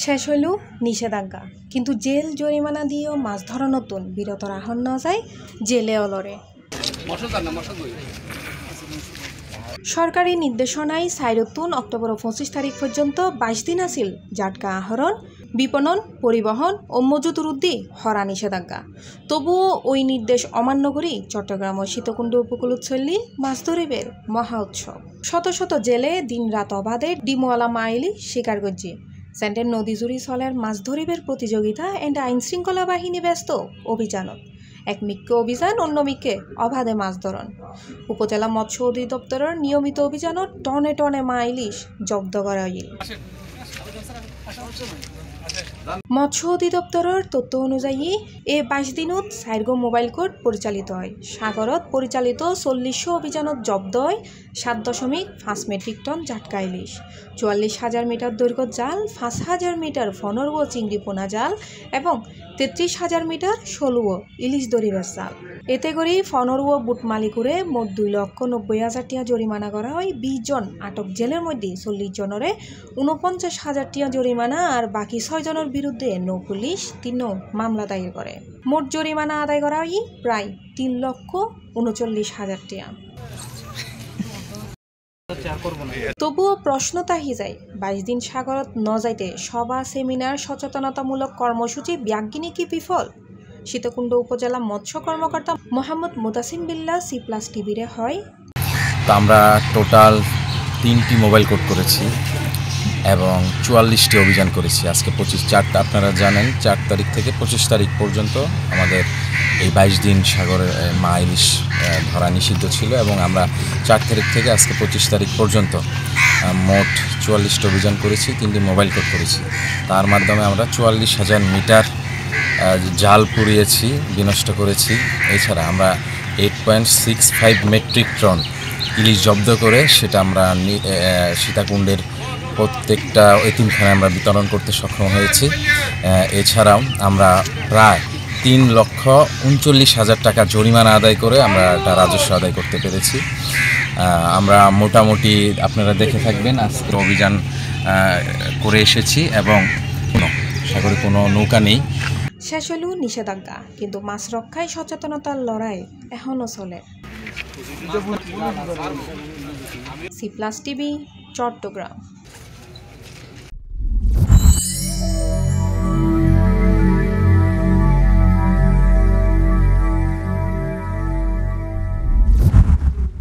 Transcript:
শেষ হইল নিষেধাজ্ঞা, কিন্তু জেল জরিমানা দিয়েও মাছ ধরা নতুন বিরত রাখা না যায় জেলে অলরে। সরকারি নির্দেশনায় 4 অক্টোবর 25 তারিখ পর্যন্ত 22 দিন আছিল জাটকা আহরণ, বিপণন, পরিবহন ও মজুত উদ্দি হরা নিষেধাজ্ঞা। তবুও ওই নির্দেশ অমান্য করি চট্টগ্রাম ও সীতাকুণ্ড উপকূলত চললি মাছ ধরিবের মহা উৎসব। শত শত জেলে দিন রাত অবাধে ডিমওয়ালা মাইলি শিকার করছি। সেন্টের নদী জুড়ি চলের মাছ ধরিবের প্রতিযোগিতা এন্ড আইন শৃঙ্খলা বাহিনী ব্যস্ত অভিযানত। এক মিক্কে অভিযান, অন্য মিক্কে অবাধে মাছ ধরন। উপজেলা মৎস্য অধিদপ্তরের নিয়মিত অভিযানত টনে টনে মা ইলিশ জব্দ করা হইল। মৎস্য অধিদপ্তরের তথ্য অনুযায়ী এই 22 দিনত 4 মোবাইল কোর্ট পরিচালিত হয়। সাগরত পরিচালিত 40 অভিযানত জব্দ হয় 7.5 মেট্রিক টন জাটকা ইলিশ, 44,000 মিটার দৈর্ঘ্য জাল, 5,000 মিটার ফনর ও চিংড়ি পোনা জাল এবং 33,000 মিটার ষোলো ইলিশ দরিবার জাল। এতে করে ফনর ও বুট মালিকুরে মোট 2,90,000 টাকা জরিমানা করা হয়। 20 জন আটক জেলের মধ্যে 40 জনের 49,000 টাকা জরিমানা আর বাকি 6 জনের বিরুদ্ধে নৌ-পুলিশ 3 মামলা দায়ের করে। মোট জরিমানা আদায় করা হয় প্রায় 3,39,000 টাকা। তবুও প্রশ্ন তাহি যায়, 22 দিন সাগরত ন যাইতে সভা, সেমিনার, সচেতনতামূলক কর্মসূচি ব্যাগিনী কি বিফল? সীতাকুণ্ড উপজেলা মৎস্য কর্মকর্তা মোহাম্মদ মুতাসিম বিল্লাহ C+TV হয়। তো আমরা টোটাল 3টি মোবাইল কোড করেছি এবং 44টি অভিযান করেছি। আজকে 25 আপনারা জানেন 4 তারিখ থেকে 25 তারিখ পর্যন্ত আমাদের এই 22 দিন সাগরে মা ইলিশ ধরা নিষিদ্ধ ছিল এবং আমরা 4 তারিখ থেকে আজকে 25 তারিখ পর্যন্ত মোট 44টি অভিযান করেছি, 3টি মোবাইল কোড করেছি। তার মাধ্যমে আমরা 44,000 মিটার জাল পুড়িয়েছি, বিনষ্ট করেছি। এছাড়া আমরা 8.65 মেট্রিক টন ইলিশ জব্দ করে সেটা আমরা সীতাকুণ্ডের প্রত্যেকটা এতিমখানায় আমরা বিতরণ করতে সক্ষম হয়েছি। এছাড়াও আমরা প্রায় 3,39,000 টাকা জরিমানা আদায় করে আমরা একটা রাজস্ব আদায় করতে পেরেছি। আমরা মোটামুটি আপনারা দেখে থাকবেন আজকে অভিযান করে এসেছি এবং সাগরে কোনো নৌকা নেই। শেষ হল নিষেধাজ্ঞা, কিন্তু মাছ রক্ষায় সচেতনতার লড়াই এখনো চলে। C+TV, চট্টগ্রাম।